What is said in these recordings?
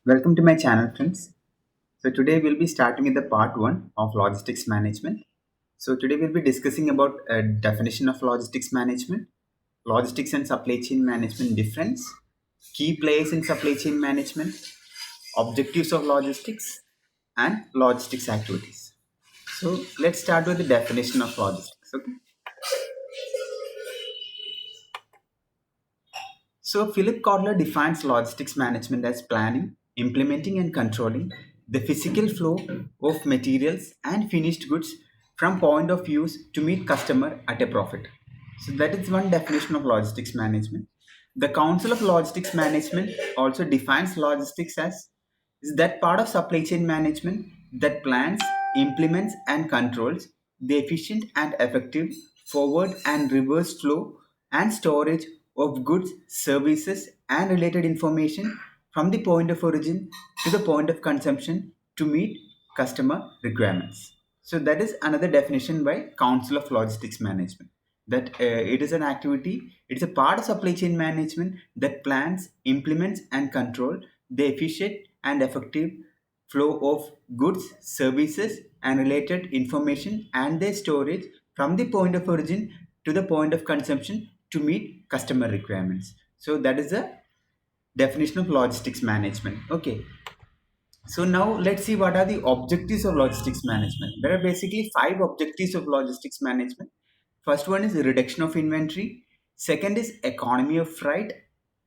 Welcome to my channel, friends. So today we'll be starting with the part one of logistics management. So today we'll be discussing about a definition of logistics management, logistics and supply chain management difference, key players in supply chain management, objectives of logistics, and logistics activities. So let's start with the definition of logistics. Okay. So Philip Kotler defines logistics management as planning, implementing and controlling the physical flow of materials and finished goods from point of use to meet customer at a profit. So that is one definition of logistics management. The Council of Logistics Management also defines logistics as is that part of supply chain management that plans, implements and controls the efficient and effective forward and reverse flow and storage of goods, services, and related information from the point of origin to the point of consumption to meet customer requirements. So that is another definition by Council of Logistics Management. That it is an activity, it is a part of supply chain management that plans, implements, and control the efficient and effective flow of goods, services, and related information and their storage from the point of origin to the point of consumption to meet customer requirements. So that is the definition of logistics management. Okay. So now let's see what are the objectives of logistics management. There are basically five objectives of logistics management. First one is reduction of inventory. Second is economy of freight.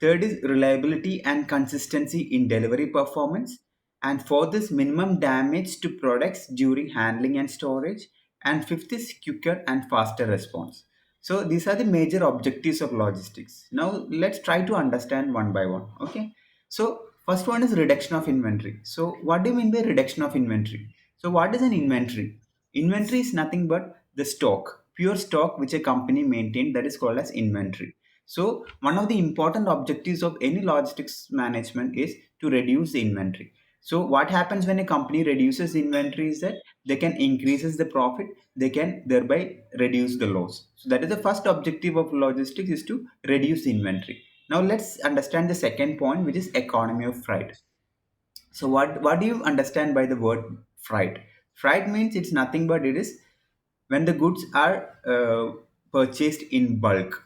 Third is reliability and consistency in delivery performance. And fourth is minimum damage to products during handling and storage. And fifth is quicker and faster response. So these are the major objectives of logistics. Now let's try to understand one by one. Okay. So first one is reduction of inventory. So what do you mean by reduction of inventory? So what is an inventory? Inventory is nothing but the stock, pure stock which a company maintained, that is called as inventory. So one of the important objectives of any logistics management is to reduce the inventory. So what happens when a company reduces inventory is that they can increases the profit, they can thereby reduce the loss. So that is the first objective of logistics, is to reduce the inventory. Now let's understand the second point, which is economy of freight. So what do you understand by the word freight? Freight means it's nothing but it is when the goods are purchased in bulk,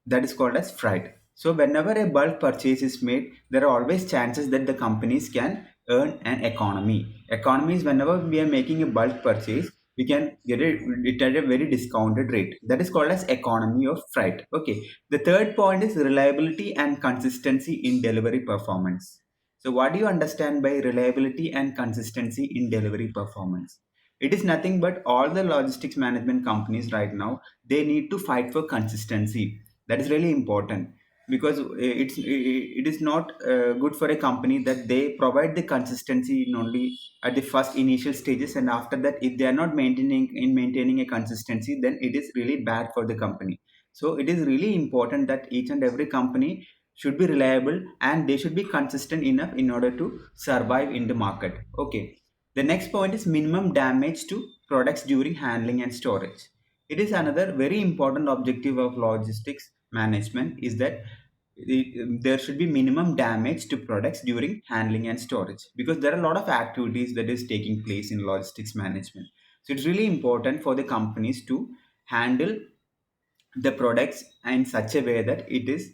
that is called as freight. So whenever a bulk purchase is made, there are always chances that the companies can earn an economy. Economy is whenever we are making a bulk purchase, we can get it at a very discounted rate. That is called as economy of freight. Okay. The third point is reliability and consistency in delivery performance. So what do you understand by reliability and consistency in delivery performance? It is nothing but all the logistics management companies right now, they need to fight for consistency. That is really important, because it is not good for a company that they provide the consistency in only at the first initial stages, and after that if they are not maintaining a consistency, then it is really bad for the company. So it is really important that each and every company should be reliable and they should be consistent enough in order to survive in the market. Okay. The next point is minimum damage to products during handling and storage. It is another very important objective of logistics management, is that there should be minimum damage to products during handling and storage, because there are a lot of activities that is taking place in logistics management. So it's really important for the companies to handle the products in such a way that it is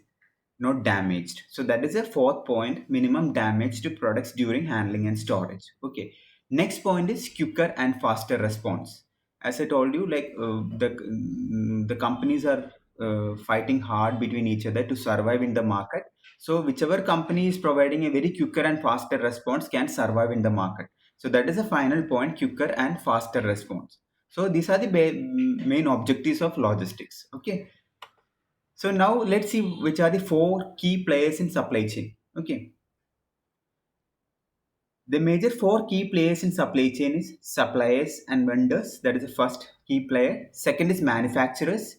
not damaged. So that is a fourth point, minimum damage to products during handling and storage. Okay. Next point is quicker and faster response. As I told you, like the companies are fighting hard between each other to survive in the market. So whichever company is providing a very quicker and faster response can survive in the market. So that is the final point, quicker and faster response. So these are the main objectives of logistics. Okay. So now let's see which are the four key players in supply chain. Okay. The major four key players in supply chain is suppliers and vendors. That is the first key player. Second is manufacturers.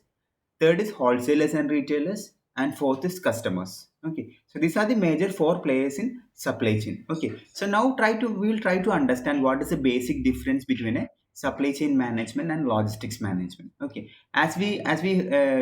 Third is wholesalers and retailers. And fourth is customers. Okay. So these are the major four players in supply chain. Okay. So now we will try to understand what is the basic difference between a supply chain management and logistics management. Okay, as we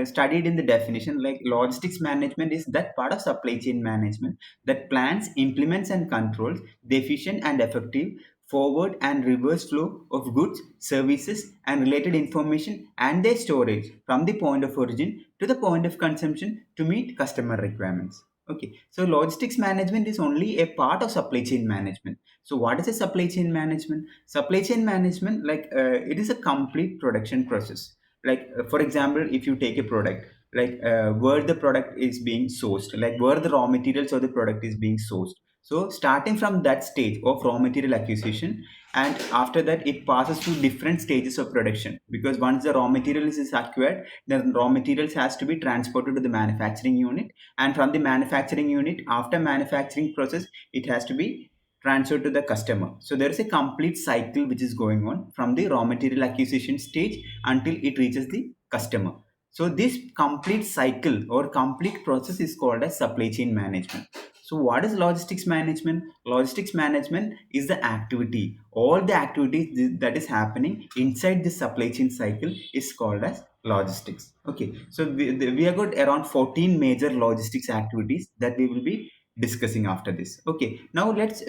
studied in the definition, like logistics management is that part of supply chain management that plans, implements, and controls the efficient and effective forward and reverse flow of goods, services, and related information and their storage from the point of origin to the point of consumption to meet customer requirements. Okay, so logistics management is only a part of supply chain management. So what is a supply chain management? Supply chain management, like it is a complete production process. Like for example, if you take a product, like where the product is being sourced, like where the raw materials of the product is being sourced. So starting from that stage of raw material acquisition, and after that it passes to different stages of production, because once the raw materials is acquired, the raw materials has to be transported to the manufacturing unit, and from the manufacturing unit, after manufacturing process, it has to be transferred to the customer. So there is a complete cycle which is going on from the raw material acquisition stage until it reaches the customer. So this complete cycle or complete process is called as supply chain management. So what is logistics management? Logistics management is the activity, all the activities that is happening inside the supply chain cycle is called as logistics. Okay, so we have got around 14 major logistics activities that we will be discussing after this. Okay, now let's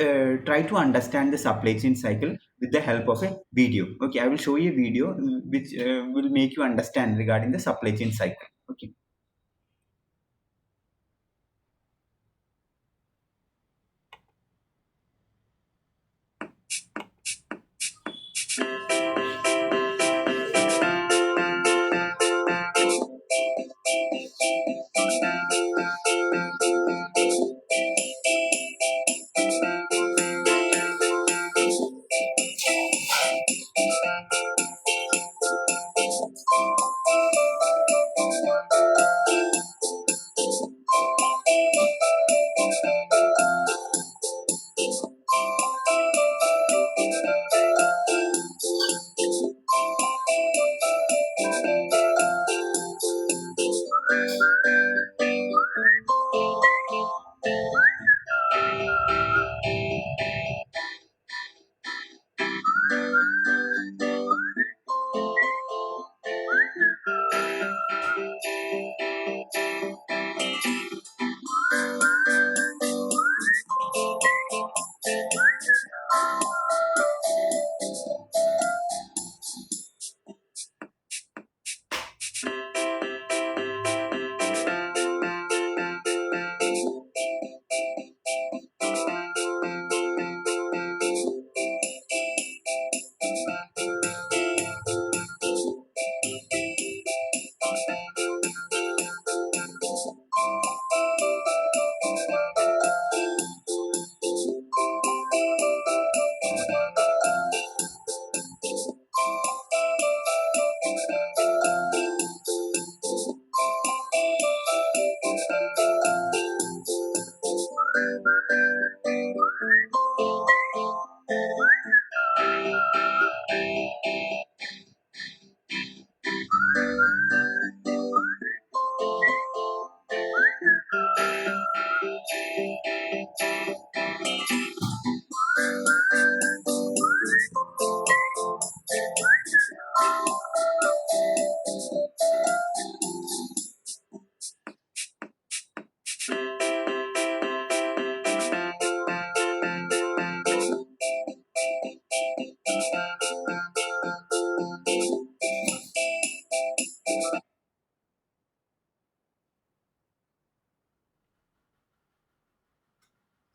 try to understand the supply chain cycle with the help of a video. Okay, I will show you a video which will make you understand regarding the supply chain cycle. Okay.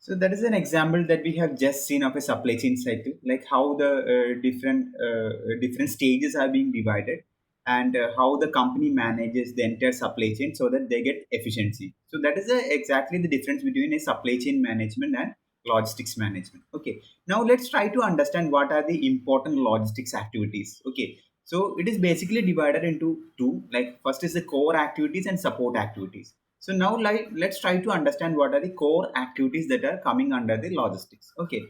So that is an example that we have just seen of a supply chain cycle, like how the different stages are being divided, and how the company manages the entire supply chain so that they get efficiency. So that is exactly the difference between a supply chain management and logistics management. Okay, now let's try to understand what are the important logistics activities. Okay, so it is basically divided into two. Like first is the core activities and support activities. So now let's try to understand what are the core activities that are coming under the logistics. Okay,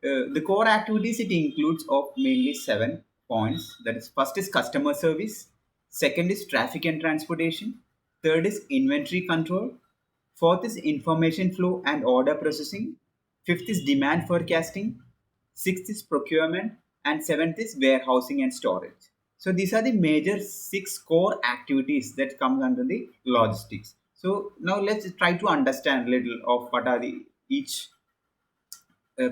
the core activities it includes of mainly 7 points. That is, first is customer service, second is traffic and transportation, third is inventory control, fourth is information flow and order processing, fifth is demand forecasting, sixth is procurement, and seventh is warehousing and storage. So these are the major six core activities that come under the logistics. So now let's try to understand a little of what are the each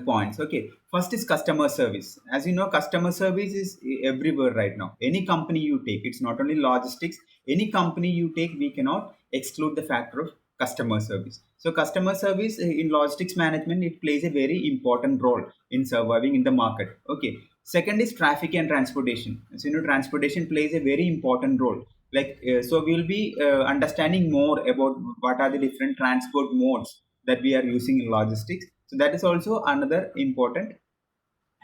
points. Okay, first is customer service. As you know, customer service is everywhere right now. Any company you take, it's not only logistics. Any company you take, we cannot exclude the factor of customer service. So customer service in logistics management, it plays a very important role in surviving in the market. Okay, second is traffic and transportation. So you know, transportation plays a very important role. Like so we'll be understanding more about what are the different transport modes that we are using in logistics. So that is also another important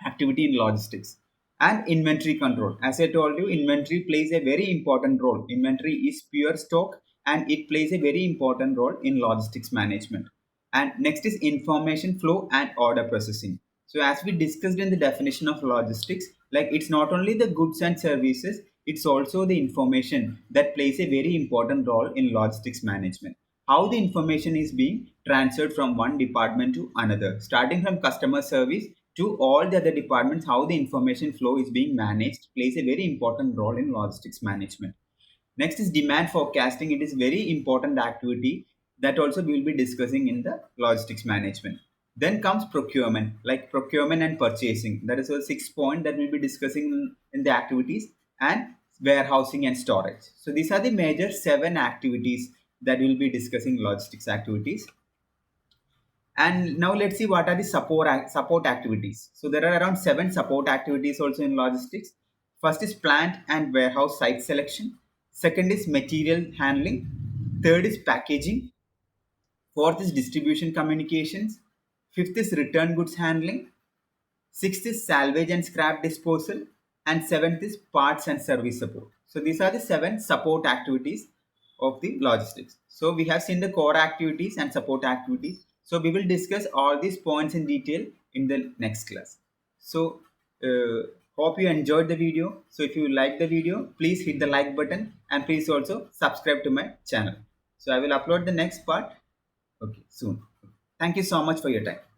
activity in logistics. And inventory control. As I told you, inventory plays a very important role. Inventory is pure stock and it plays a very important role in logistics management. And next is information flow and order processing. So as we discussed in the definition of logistics, like it's not only the goods and services, it's also the information that plays a very important role in logistics management. How the information is being transferred from one department to another, starting from customer service to all the other departments, how the information flow is being managed plays a very important role in logistics management. Next is demand forecasting. It is very important activity that also we will be discussing in the logistics management. Then comes procurement, like procurement and purchasing. That is a sixth point that we'll be discussing in the activities, and warehousing and storage. So these are the major seven activities that we'll be discussing logistics activities. And now let's see what are the support activities. So there are around seven support activities also in logistics. First is plant and warehouse site selection. Second is material handling. Third is packaging. Fourth is distribution communications. Fifth is return goods handling. Sixth is salvage and scrap disposal. And seventh is parts and service support. So these are the seven support activities of the logistics. So we have seen the core activities and support activities. So we will discuss all these points in detail in the next class. So hope you enjoyed the video. So if you like the video, please hit the like button and please also subscribe to my channel. So I will upload the next part. Okay, soon. Thank you so much for your time.